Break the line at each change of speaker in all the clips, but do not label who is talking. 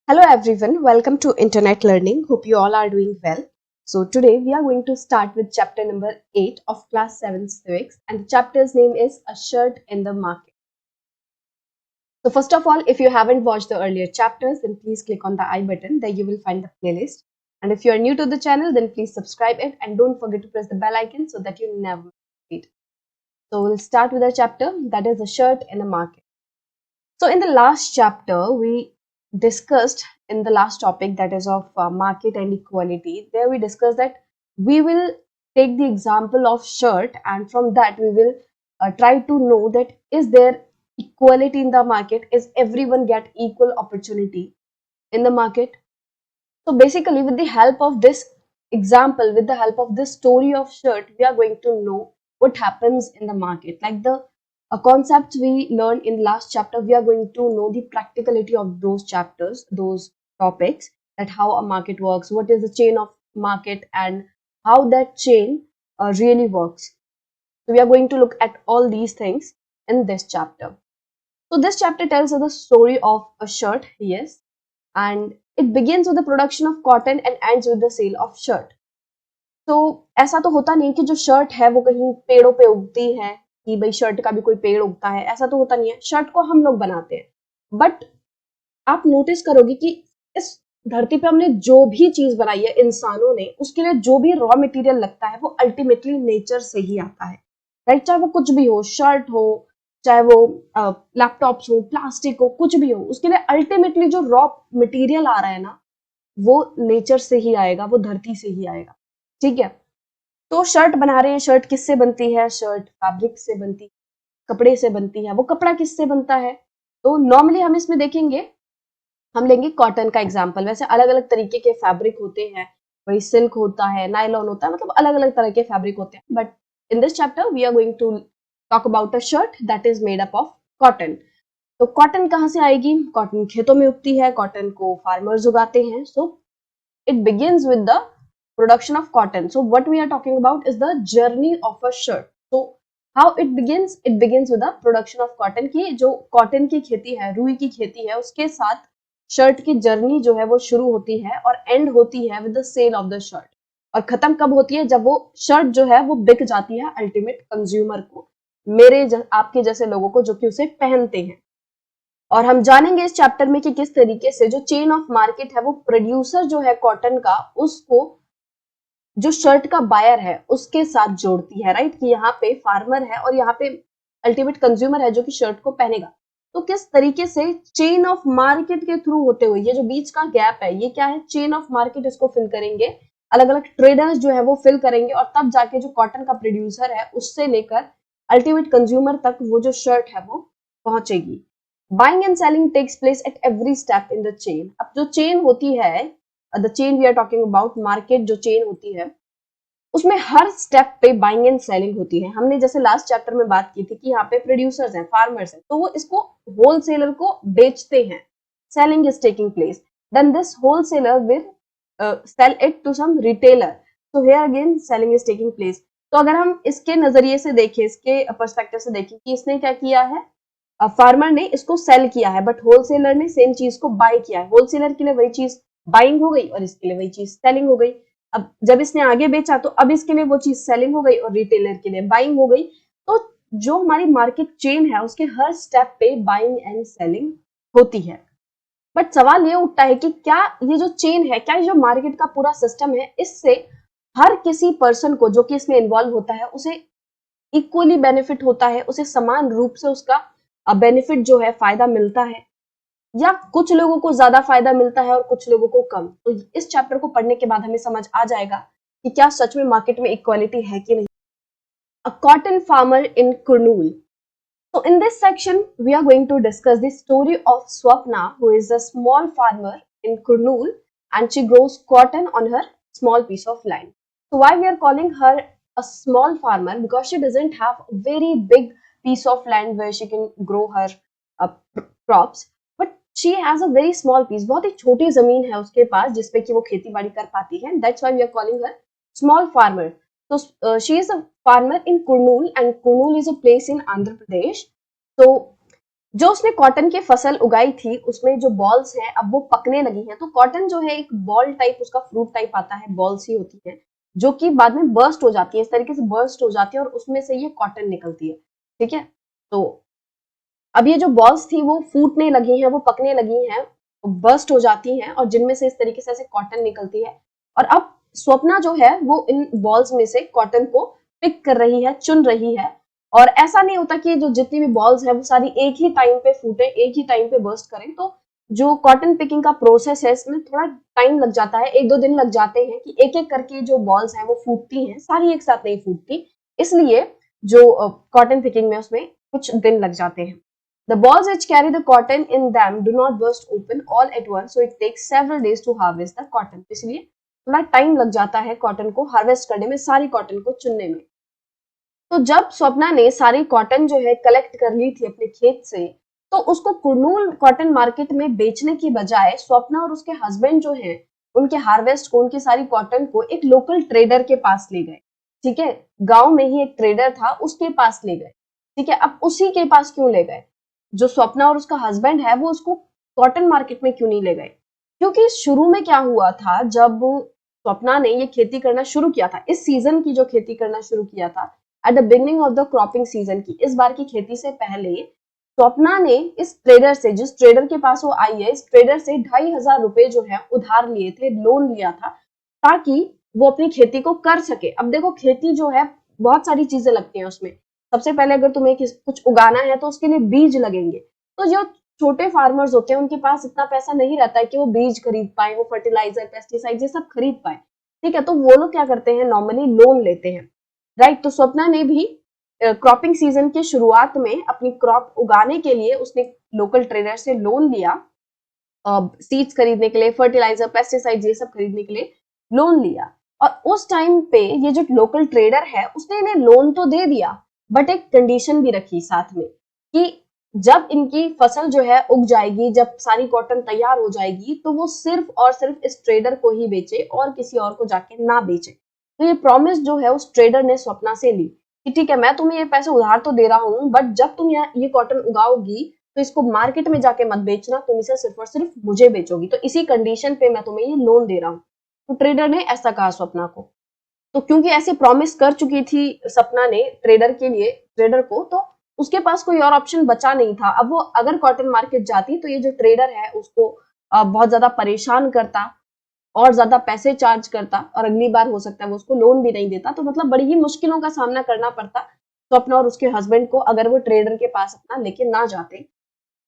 Hello everyone, welcome to Internet Learning. Hope you all are doing well. So today we are going to start with chapter number 8 of class 7 civics, and the chapter's name is A Shirt in the Market. So first of all, if you haven't watched the earlier chapters, then please click on the I button. There you will find the playlist. And if you are new to the channel, then please subscribe it and don't forget to press the bell icon so that you never miss it. So we'll start with our chapter, that is A Shirt in the Market. So in the last chapter, we discussed in the last topic, that is of market and equality. There we discussed that we will take the example of shirt, and from that we will try to know that is there equality in the market, is everyone get equal opportunity in the market. So basically with the help of this example, with the help of this story of shirt, we are going to know what happens in the market. Like the concepts we learned in last chapter, we are going to know the practicality of those chapters, those topics, that how a market works, what is the chain of market, and how that chain really works. So we are going to look at all these things in this chapter. So this chapter tells us the story of a shirt, yes, and it begins with the production of cotton and ends with the sale of shirt. तो ऐसा तो होता नहीं कि जो shirt है वो कहीं पेड़ों पे उगती है, कि भाई शर्ट का भी कोई पेड़ उगता है, ऐसा तो होता नहीं है। शर्ट को हम लोग बनाते हैं, बट आप नोटिस करोगे कि इस धरती पे हमने जो भी चीज बनाई है इंसानों ने, उसके लिए जो भी रॉ मटेरियल लगता है वो अल्टीमेटली नेचर से ही आता है, राइट। चाहे वो कुछ भी हो, शर्ट हो, चाहे वो लैपटॉप्स हो, प्लास्टिक हो, कुछ भी हो, उसके लिए अल्टीमेटली जो रॉ मटेरियल आ रहा है ना, वो नेचर से ही आएगा, वो धरती से ही आएगा, ठीक है। तो शर्ट बना रहे हैं, शर्ट किससे बनती है? शर्ट फैब्रिक से बनती है, कपड़े से बनती है। वो कपड़ा किससे बनता है? तो नॉर्मली हम इसमें देखेंगे, हम लेंगे कॉटन का एग्जाम्पल। वैसे अलग अलग तरीके के फैब्रिक होते हैं, वही सिल्क होता है, नायलॉन होता है, मतलब अलग अलग तरह के फैब्रिक होते हैं। But in this chapter we are going to talk about a shirt that is made up of cotton. तो कॉटन कहाँ से आएगी? कॉटन खेतों में उगती है, कॉटन को फार्मर्स उगाते हैं। सो it begins with the production of cotton. So what we are talking about is the journey of a shirt. So how it begins? It begins with the production of cotton. की जो cotton की खेती है, रुई की खेती है, उसके साथ शर्ट की जर्नी जो है वो शुरू होती है और एंड होती है with the sale of the shirt. और खत्म कब होती है? जब वो शर्ट जो है वो बिक जाती है अल्टीमेट कंज्यूमर को, आपके जैसे लोगों को जो कि उसे पहनते हैं। और हम जानेंगे इस चैप्टर में कि किस तरीके से जो चेन ऑफ मार्केट है वो प्रोड्यूसर जो है कॉटन का, उसको जो शर्ट का बायर है उसके साथ जोड़ती है, राइट। कि यहाँ पे फार्मर है और यहाँ पे अल्टीमेट कंज्यूमर है जो कि शर्ट को पहनेगा। तो किस तरीके से चेन ऑफ मार्केट के थ्रू होते हुए ये जो बीच का गैप है, ये क्या है? चेन ऑफ मार्केट इसको फिल करेंगे, अलग अलग ट्रेडर्स जो है वो फिल करेंगे, और तब जाके जो कॉटन का प्रोड्यूसर है उससे लेकर अल्टीमेट कंज्यूमर तक वो जो शर्ट है वो पहुंचेगी। Buying and selling takes place at every step in the chain. अब जो चेन होती है, the chain we are talking about, market जो चेन होती है, उसमें हर स्टेप पे बाइंग एंड सेलिंग होती है। हमने जैसे लास्ट चैप्टर में बात की थी कि यहाँ पे प्रोड्यूसर्स हैं, फार्मर्स हैं, तो वो इसको होलसेलर को बेचते हैं। Selling is taking place, then this wholesaler will sell it to some retailer. So here again selling is taking place. तो अगर हम इसके नजरिए से देखें, इसके पर्सपेक्टिव से देखें कि इसने क्या किया है, फार्मर ने इसको सेल किया है, बट होलसेलर ने सेम चीज को बाय किया है। होलसेलर के लिए वही चीज बाइंग हो गई और इसके लिए वही चीज सेलिंग हो गई। अब जब इसने आगे बेचा तो अब इसके लिए वो चीज सेलिंग हो गई और रिटेलर के लिए बाइंग हो गई। तो जो हमारी मार्केट चेन है उसके हर स्टेप पे बाइंग एंड सेलिंग होती है। बट सवाल ये उठता है कि क्या ये जो चेन है, क्या ये जो मार्केट का पूरा सिस्टम है, इससे हर किसी पर्सन को जो कि इसमें इन्वॉल्व होता है उसे इक्वली बेनिफिट होता है, उसे समान रूप से उसका बेनिफिट जो है, फायदा मिलता है, या कुछ लोगों को ज्यादा फायदा मिलता है और कुछ लोगों को कम? तो इस चैप्टर को पढ़ने के बाद हमें समझ आ जाएगा कि क्या सच में मार्केट में इक्वालिटी है कि नहीं। अ cotton farmer in Kurnool. So in this section, we are going to discuss the story of Swapna, who is a small farmer in Kurnool, and she grows cotton on her small piece of land. So why we are calling her a small farmer? Because she doesn't have a very big piece of land where she can grow her crops, but she has a very small piece. बहुत ही छोटी जमीन है उसके पास जिसपे कि वो खेती बाड़ी कर पाती है. That's why we are calling her small farmer. So she is a farmer in Kurnool, and Kurnool is a place in Andhra Pradesh. So जो उसने कॉटन की फसल उगाई थी उसमें जो बॉल्स हैं अब वो पकने लगी हैं। तो कॉटन जो है एक बॉल टाइप, उसका फ्रूट टाइप आता है, बॉल्स ही होती है जो कि बाद में बर्स्ट हो जाती है, इस तरीके से बर्स्ट हो जाती है और उसमें से ये कॉटन निकलती है। ठीक है, तो अब ये जो बॉल्स थी वो फूटने लगी हैं, वो पकने लगी हैं, बर्स्ट हो जाती हैं और जिनमें से इस तरीके से ऐसे कॉटन निकलती है। और अब स्वप्ना जो है वो इन बॉल्स में से कॉटन को पिक कर रही है, चुन रही है। और ऐसा नहीं होता कि जो जितनी भी बॉल्स है वो सारी एक ही टाइम पे फूटे, एक ही टाइम पे बर्स्ट करें। तो जो कॉटन पिकिंग का प्रोसेस है इसमें थोड़ा टाइम लग जाता है, 1-2 दिन लग जाते हैं कि एक एक करके जो बॉल्स हैं वो फूटती हैं, सारी एक साथ नहीं फूटती। इसलिए जो कॉटन पिकिंग में उसमें कुछ दिन लग जाते हैं। The balls which carry the cotton in them do not burst open all at once, so it takes several days to harvest the cotton. इसलिए थोड़ा टाइम लग जाता है कॉटन को हार्वेस्ट करने में, सारी कॉटन को चुनने में। तो जब स्वप्ना ने सारी कॉटन जो है कलेक्ट कर ली थी अपने खेत से, तो उसको कुरनूल कॉटन मार्केट में बेचने की बजाय स्वप्ना और उसके हस्बैंड जो है उनके हार्वेस्ट को, उनकी सारी कॉटन को एक लोकल ट्रेडर के पास ले गए। ठीक है, गांव में ही एक ट्रेडर था, उसके पास ले गए। ठीक है, अब उसी के पास क्यों ले गए? जो स्वप्ना और उसका हस्बैंड है वो उसको कॉटन मार्केट में क्यों नहीं ले गए? क्योंकि शुरू में क्या हुआ था, जब स्वप्ना ने ये खेती करना शुरू किया था, इस सीजन की जो खेती करना शुरू किया था at the beginning of the cropping season की, इस बार की खेती से पहले स्वप्ना ने इस ट्रेडर से, जिस ट्रेडर के पास वो आई है, इस ट्रेडर से 2,500 रुपए जो है उधार लिए थे, लोन लिया था, ताकि वो अपनी खेती को कर सके। अब देखो खेती जो है बहुत सारी चीजें लगती हैं उसमें। सबसे पहले अगर तुम्हें कुछ उगाना है तो उसके लिए बीज लगेंगे। तो जो छोटे फार्मर्स होते हैं उनके पास इतना पैसा नहीं रहता है कि वो बीज खरीद पाए, वो फर्टिलाइजर, पेस्टिसाइड ये सब खरीद पाए। ठीक है, तो वो लोग क्या करते हैं, नॉर्मली लोन लेते हैं। राइट, तो स्वप्ना ने भी क्रॉपिंग सीजन की शुरुआत में अपनी क्रॉप उगाने के लिए उसने लोकल ट्रेडर से लोन लिया, सीड्स खरीदने के लिए, फर्टिलाइजर, पेस्टिसाइड ये सब खरीदने के लिए लोन लिया। और उस टाइम पे ये जो लोकल ट्रेडर है उसने इन्हें लोन तो दे दिया, बट एक कंडीशन भी रखी साथ में कि जब इनकी फसल जो है उग जाएगी, जब सारी कॉटन तैयार हो जाएगी, तो वो सिर्फ और सिर्फ इस ट्रेडर को ही बेचे और किसी और को जाके ना बेचे। तो ये प्रॉमिस जो है उस ट्रेडर ने स्वप्ना से ली कि ठीक है, मैं तुम्हें ये पैसे उधार तो दे रहा हूँ, बट जब तुम ये कॉटन उगाओगी तो इसको मार्केट में जाके मत बेचना, तुम इसे सिर्फ और सिर्फ मुझे बेचोगी, तो इसी कंडीशन पे मैं तुम्हें ये लोन दे रहा हूँ। तो ट्रेडर ने ऐसा कहा स्वप्ना को। तो क्योंकि ऐसे प्रॉमिस कर चुकी थी सपना ने ट्रेडर के लिए, ट्रेडर को, तो उसके पास कोई और ऑप्शन बचा नहीं था। अब वो अगर कॉटन मार्केट जाती तो ये जो ट्रेडर है उसको बहुत ज्यादा परेशान करता और ज्यादा पैसे चार्ज करता, और अगली बार हो सकता है वो उसको लोन भी नहीं देता। तो मतलब बड़ी ही मुश्किलों का सामना करना पड़ता स्वप्ना और उसके हस्बैंड को अगर वो ट्रेडर के पास अपना लेके ना जाते,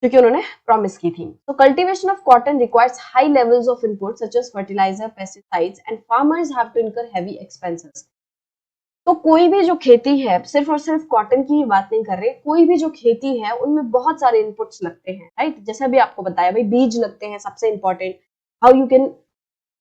क्योंकि उन्होंने प्रॉमिस की थी। तो cultivation of cotton requires high levels of input such as fertiliser, pesticides and farmers have to incur heavy expenses. तो कोई भी जो खेती है, सिर्फ और सिर्फ कॉटन की ही बात नहीं कर रहे, कोई भी जो खेती है उनमें बहुत सारे इनपुट्स लगते हैं। राइट, जैसे अभी आपको बताया भाई, बीज लगते हैं सबसे important. How you can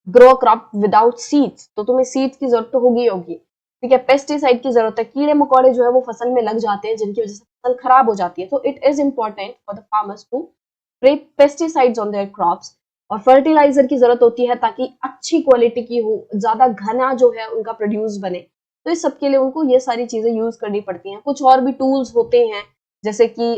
grow crop without seeds, तो तुम्हें सीड्स की जरूरत तो होगी। ठीक है, पेस्टिसाइड की जरूरत है, कीड़े मकोड़े जो है वो फसल में लग जाते हैं जिनकी वजह से फसल खराब हो जाती है। तो it is important for the farmers to spray pesticides on their crops. और फर्टिलाइजर की जरूरत होती है ताकि अच्छी क्वालिटी की हो, ज्यादा घना जो है उनका प्रोड्यूस बने। तो इस सबके लिए उनको ये सारी चीजें यूज करनी पड़ती हैं। कुछ और भी टूल्स होते हैं जैसे कि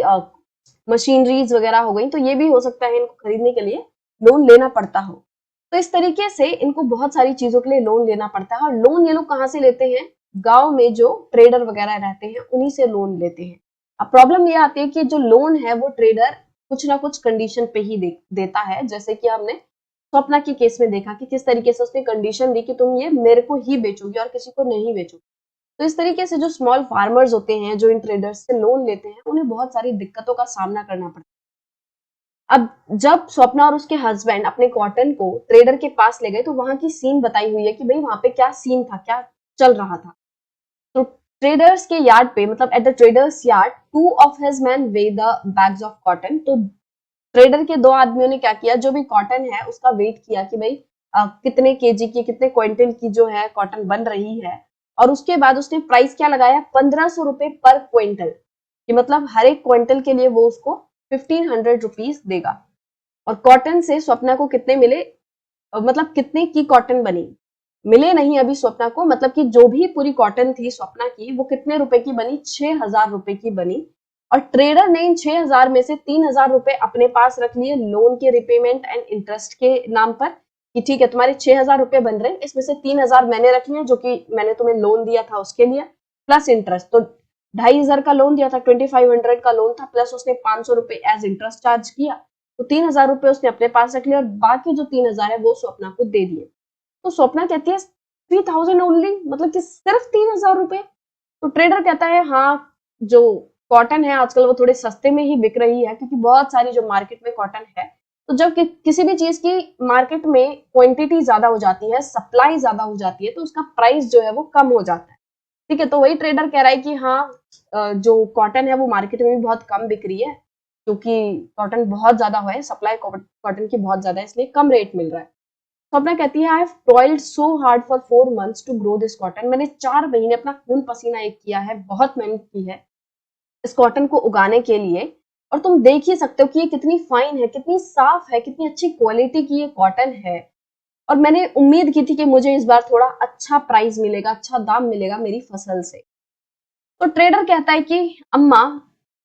मशीनरीज वगैरह हो गई, तो ये भी हो सकता है इनको खरीदने के लिए लोन लेना पड़ता हो। तो इस तरीके से इनको बहुत सारी चीजों के लिए लोन लेना पड़ता है। और लोन ये लोग कहाँ से लेते हैं? गांव में जो ट्रेडर वगैरह रहते हैं उन्हीं से लोन लेते हैं। अब प्रॉब्लम ये आती है कि जो लोन है वो ट्रेडर कुछ ना कुछ कंडीशन पे ही देता है। जैसे कि हमने स्वप्ना के केस में देखा कि किस तरीके से उसने कंडीशन दी कि तुम ये मेरे को ही बेचोगी और किसी को नहीं बेचोगी। तो इस तरीके से जो स्मॉल फार्मर्स होते हैं जो इन ट्रेडर्स से लोन लेते हैं, उन्हें बहुत सारी दिक्कतों का सामना करना पड़ता है। अब जब स्वप्ना और उसके हस्बैंड अपने कॉटन को ट्रेडर के पास ले गए तो वहां की सीन बताई हुई है कि भाई वहां पे क्या सीन था, क्या चल रहा था। तो ट्रेडर्स के यार्ड पे, मतलब at the traders yard, two of his man way the bags of cotton. तो ट्रेडर के दो आदमियों ने क्या किया, जो भी कॉटन है उसका वेट किया कि भाई कितने केजी की, कितने क्विंटल की जो है कॉटन बन रही है। और उसके बाद उसने प्राइस क्या लगाया, 1,500 रुपए पर क्विंटल, कि मतलब हर एक क्विंटल के लिए वो उसको 1,500 रुपीज देगा। और कॉटन से स्वप्ना को कितने मिले, मतलब कितने की कॉटन बनी, मिले नहीं अभी स्वप्ना को, मतलब कि जो भी पूरी कॉटन थी स्वप्ना की वो कितने रुपए की बनी, 6,000 रुपए की बनी। और ट्रेडर ने इन 6,000 में से 3,000 रुपए अपने पास रख लिए लोन के रिपेमेंट एंड इंटरेस्ट के नाम पर कि ठीक है तुम्हारे 6,000 रुपए बन रहे हैं, इसमें से 3,000 मैंने रख लिए जो कि मैंने तुम्हें लोन दिया था उसके लिए, प्लस इंटरेस्ट। तो 2,500 का लोन दिया था, 2,500 का लोन था, प्लस उसने 500 रुपए एज इंटरेस्ट चार्ज किया, तो 3,000 रुपए उसने अपने पास रख लिया और बाकी जो 3,000 है वो स्वप्ना को दे दिए। तो स्वप्ना कहती है 3,000 ओनली, मतलब कि सिर्फ 3,000 रुपए। तो ट्रेडर कहता है हाँ, जो कॉटन है आजकल वो थोड़े सस्ते में ही बिक रही है क्योंकि बहुत सारी जो मार्केट में कॉटन है, तो जब किसी भी चीज की मार्केट में क्वांटिटी ज्यादा हो जाती है, सप्लाई ज्यादा हो जाती है, तो उसका प्राइस जो है वो कम हो जाता है। ठीक है, तो वही ट्रेडर कह रहा है कि हाँ, जो कॉटन है वो मार्केट में भी बहुत कम बिक रही है क्योंकि कॉटन बहुत ज्यादा है, सप्लाई कॉटन की बहुत ज्यादा है, इसलिए कम रेट मिल रहा है। स्वप्ना कहती है I have toiled so hard for 4 months to grow this cotton, मैंने 4 महीने अपना खून पसीना एक किया है, बहुत मेहनत की है इस कॉटन को उगाने के लिए। और तुम देख ही सकते हो कि ये कितनी फाइन है, कितनी साफ है, कितनी अच्छी क्वालिटी की ये कॉटन है, और मैंने उम्मीद की थी कि मुझे इस बार थोड़ा अच्छा प्राइस मिलेगा, अच्छा दाम मिलेगा मेरी फसल से। तो ट्रेडर कहता है कि अम्मा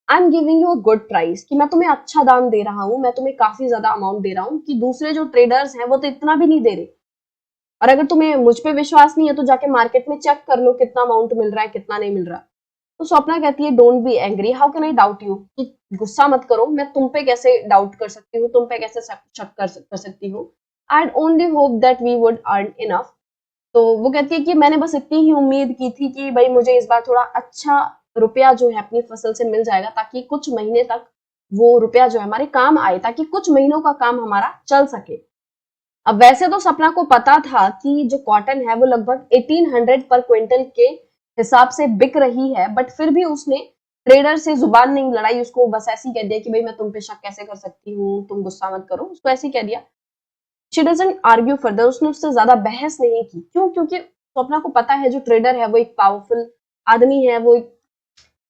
I am giving you a good price, कि मैं तुम्हें अच्छा दाम दे रहा हूँ, मैं तुम्हें काफी ज्यादा अमाउंट दे रहा हूँ, कि दूसरे जो ट्रेडर्स हैं वो तो इतना भी नहीं दे रहे। और अगर तुम्हें मुझ पे विश्वास नहीं है तो जाके मार्केट में चेक कर लो कितना अमाउंट मिल रहा है, कितना नहीं मिल रहा। तो स्वप्ना कहती है don't be angry, how can I doubt you, कि गुस्सा मत करो, मैं तुम पे कैसे डाउट कर सकती हूँ, तुम पे कैसे शक कर सकती हूँ। I only hope that we would earn enough. तो वो कहती है कि मैंने बस इतनी ही उम्मीद की थी कि भाई मुझे इस बार थोड़ा अच्छा रुपया जो है अपनी फसल से मिल जाएगा, ताकि कुछ महीने तक वो रुपया जो है हमारे काम आए, ताकि कुछ महीनों का काम हमारा चल सके। अब वैसे तो सपना को पता था कि जो कॉटन है वो लगभग 1800 पर क्विंटल के हिसाब से बिक रही है, बट फिर भी उसने ट्रेडर से जुबान नहीं लड़ाई, उसको बस ऐसे ही कह दिया कि भाई मैं तुम पे शक कैसे कर सकती हूँ, तुम गुस्सा मत करो, उसको ऐसे ही कह दिया। शी डजंट आर्ग्यू फर्दर, उसने उससे ज्यादा बहस नहीं की। क्यों? क्योंकि स्वप्ना को पता है जो ट्रेडर है वो एक पावरफुल आदमी है, वो एक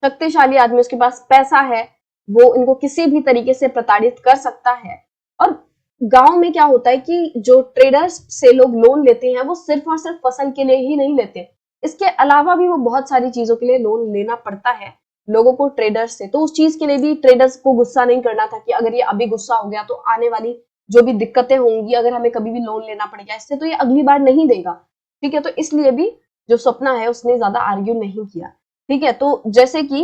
शक्तिशाली आदमी, उसके पास पैसा है, वो इनको किसी भी तरीके से प्रताड़ित कर सकता है। और गांव में क्या होता है कि जो ट्रेडर्स से लोग लोन लेते हैं वो सिर्फ और सिर्फ फसल के लिए ही नहीं लेते, इसके अलावा भी वो बहुत सारी चीजों के लिए लोन लेना पड़ता है लोगों को ट्रेडर्स से। तो उस चीज के लिए भी ट्रेडर्स को गुस्सा नहीं करना था कि अगर ये अभी गुस्सा हो गया तो आने वाली जो भी दिक्कतें होंगी, अगर हमें कभी भी लोन लेना पड़ गया इससे, तो ये अगली बार नहीं देगा। ठीक है, तो इसलिए भी जो सपना है उसने ज्यादा आर्ग्यू नहीं किया। ठीक है, तो जैसे कि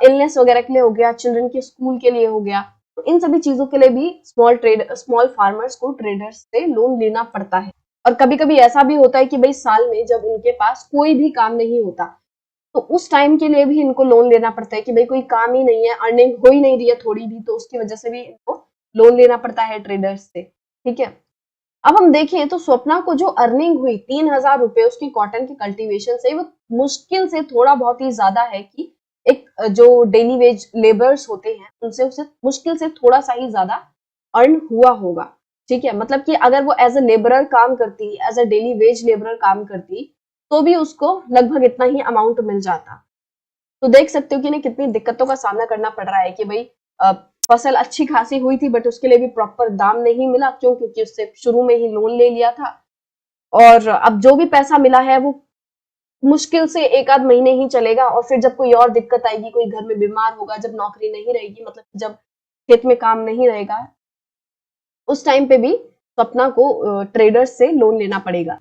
इलनेस वगैरह के लिए हो गया, चिल्ड्रन के स्कूल के लिए हो गया, तो इन सभी चीजों के लिए भी स्मॉल फार्मर्स को ट्रेडर्स से लोन लेना पड़ता है। और कभी कभी ऐसा भी होता है कि भाई साल में जब उनके पास कोई भी काम नहीं होता, तो उस टाइम के लिए भी इनको लोन लेना पड़ता है कि भाई कोई काम ही नहीं है, अर्निंग हो ही नहीं रही है थोड़ी भी, तो उसकी वजह से भी इनको लोन लेना पड़ता है ट्रेडर्स से। ठीक है, अब हम देखें तो स्वप्ना को जो अर्निंग हुई 3,000 रुपए उसकी कॉटन की कल्टीवेशन से, वो मुश्किल से थोड़ा बहुत ही ज्यादा है कि एक जो डेली वेज लेबर्स होते हैं उनसे उसे मुश्किल से थोड़ा सा ही ज्यादा अर्न हुआ होगा। ठीक है, मतलब कि अगर वो एज अ लेबरर काम करती, as a daily wage labourer काम करती, तो भी उसको लगभग इतना ही अमाउंट मिल जाता। तो देख सकते हो कि इन्हें कितनी दिक्कतों का सामना करना पड़ रहा है कि भाई फसल अच्छी खासी हुई थी बट उसके लिए भी प्रॉपर दाम नहीं मिला। क्यों? क्योंकि उससे शुरू में ही लोन ले लिया था, और अब जो भी पैसा मिला है वो मुश्किल से एक आध महीने ही चलेगा, और फिर जब कोई और दिक्कत आएगी, कोई घर में बीमार होगा, जब नौकरी नहीं रहेगी, मतलब जब खेत में काम नहीं रहेगा, उस टाइम पे भी सपना को ट्रेडर्स से लोन लेना पड़ेगा।